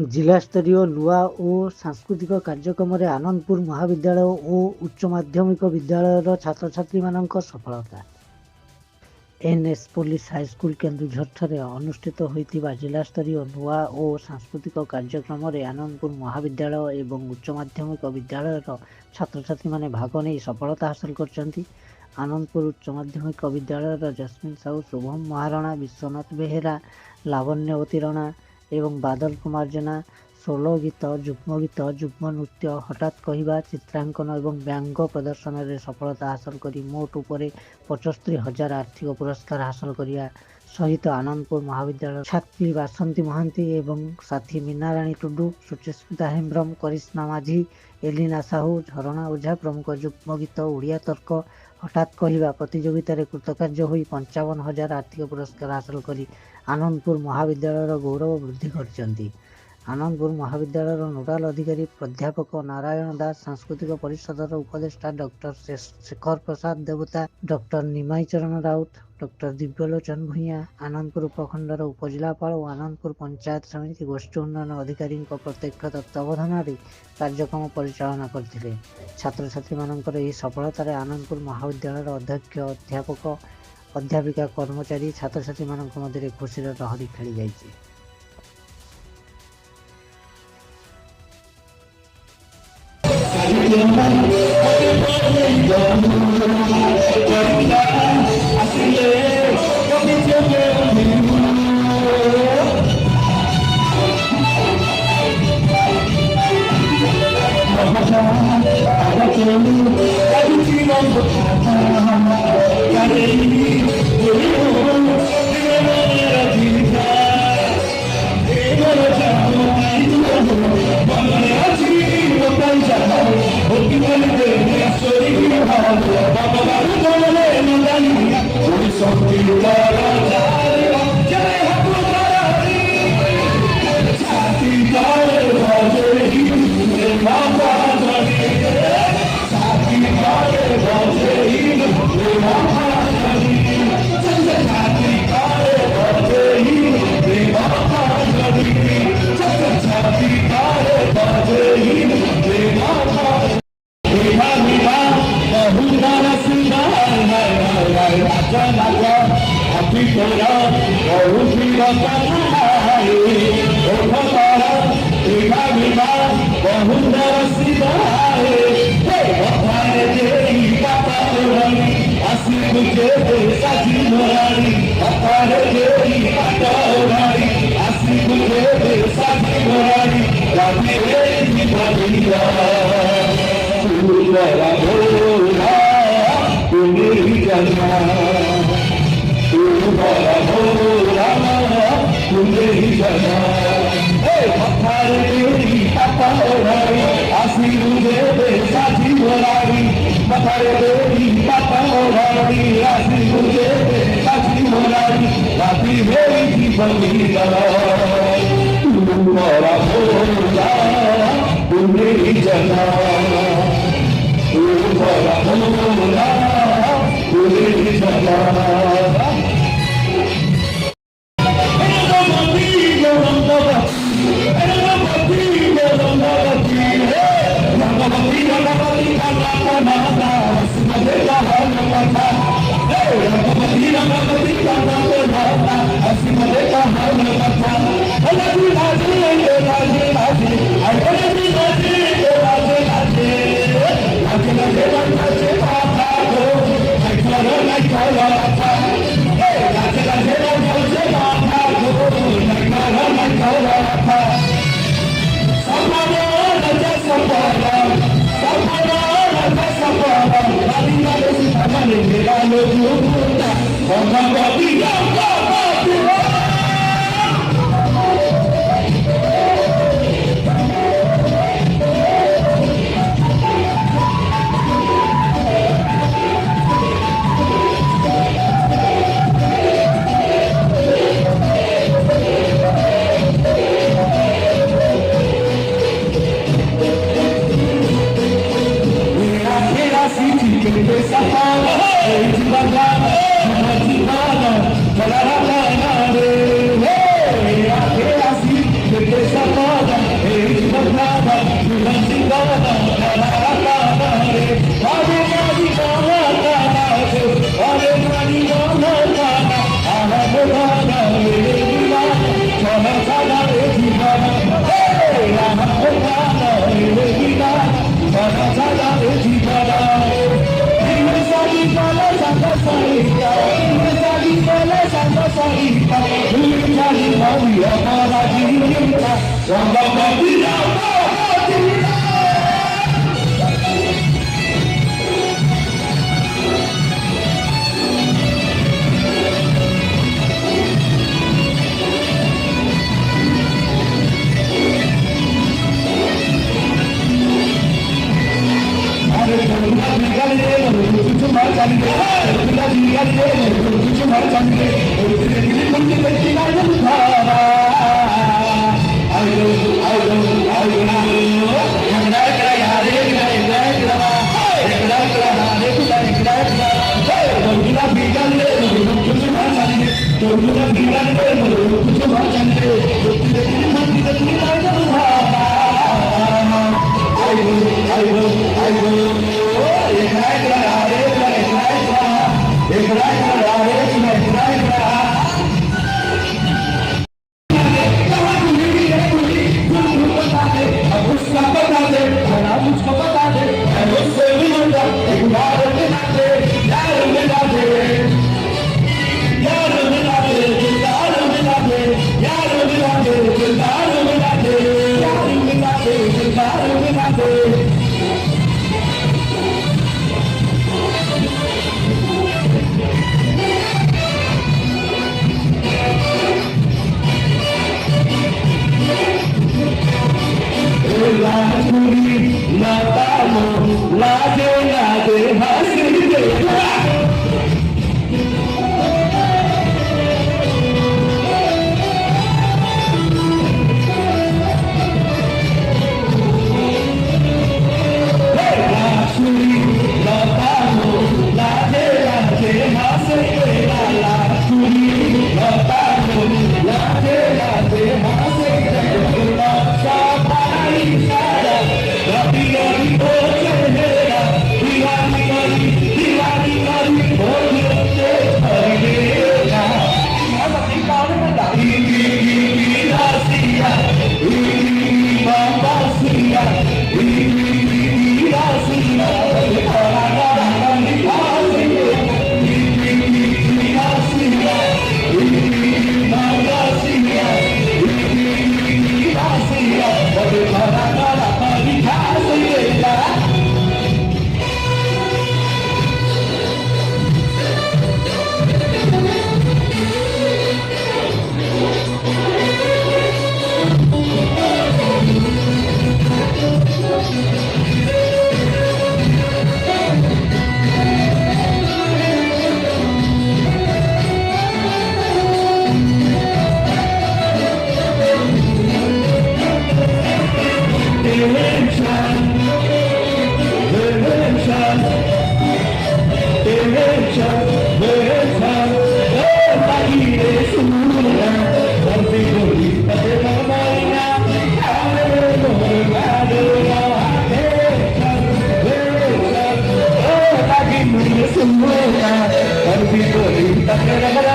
जिला स्तरीय नुआ और सांस्कृतिक कार्यक्रम आनंदपुर महाविद्यालय और उच्च माध्यमिक विद्यालय छात्र छात्री मानक सफलता। एनएस पुलिस हाईस्कूल केन्दुझर अनुष्ठित होता जिला स्तरीय नुआ और सांस्कृतिक कार्यक्रम आनंदपुर महाविद्यालय एवं उच्च माध्यमिक विद्यालय छात्र छात्री माने भाग नहीं सफलता हासिल कर। आनंदपुर उच्च माध्यमिक विद्यालय जस्मिन साहू, शुभम महारणा, विश्वनाथ बेहेरा, लावण्यवती रणा एवं बादल कुमार जेना सोलो गीत, जुग्म नृत्य, हठात कहवा, चित्रांकन और व्यंग प्रदर्शन में सफलता हासिल कर मोट उपर 75,000 आर्थिक पुरस्कार हासिल करने सहित आनंदपुर महाविद्यालय छात्री बासंती महांती एवं साथी मीनाराणी टुडू, सुचिस्मिता हेम्ब्रम, करिश्मा माझी, एलिना साहू, झरणा ओझा प्रमुख जुग्म गीत, ओडिया तर्क, हठात कहवा प्रतियोगिता कृतकार्य हो 55,000 आर्थिक पुरस्कार हासिल कर आनंदपुर महाविद्यालय गौरव वृद्धि कर। आनंदपुर महाविद्यालय नोडाल अधिकारी प्राध्यापक नारायण दास, सांस्कृतिक परिषदर उपदेष्टा डॉक्टर शेखर प्रसाद देवता, डॉक्टर निमाई चरण राउत, डॉक्टर दिव्यलोचन भूया, आनंदपुर प्रखंडर उपजिलापाल और आनंदपुर पंचायत समिति गोष्ठी उन्नयन अधिकारी प्रत्यक्ष तत्वावधान कार्यक्रम परिचालना करते। छात्र छात्री मानकर यह सफलतार आनंदपुर महाविद्यालय अध्यक्ष, अध्यापक, अध्यापिका, कर्मचारी, छात्र छात्री मानक मध्य खुशी लहरी खेली जाइए। Hey, Semua, tapi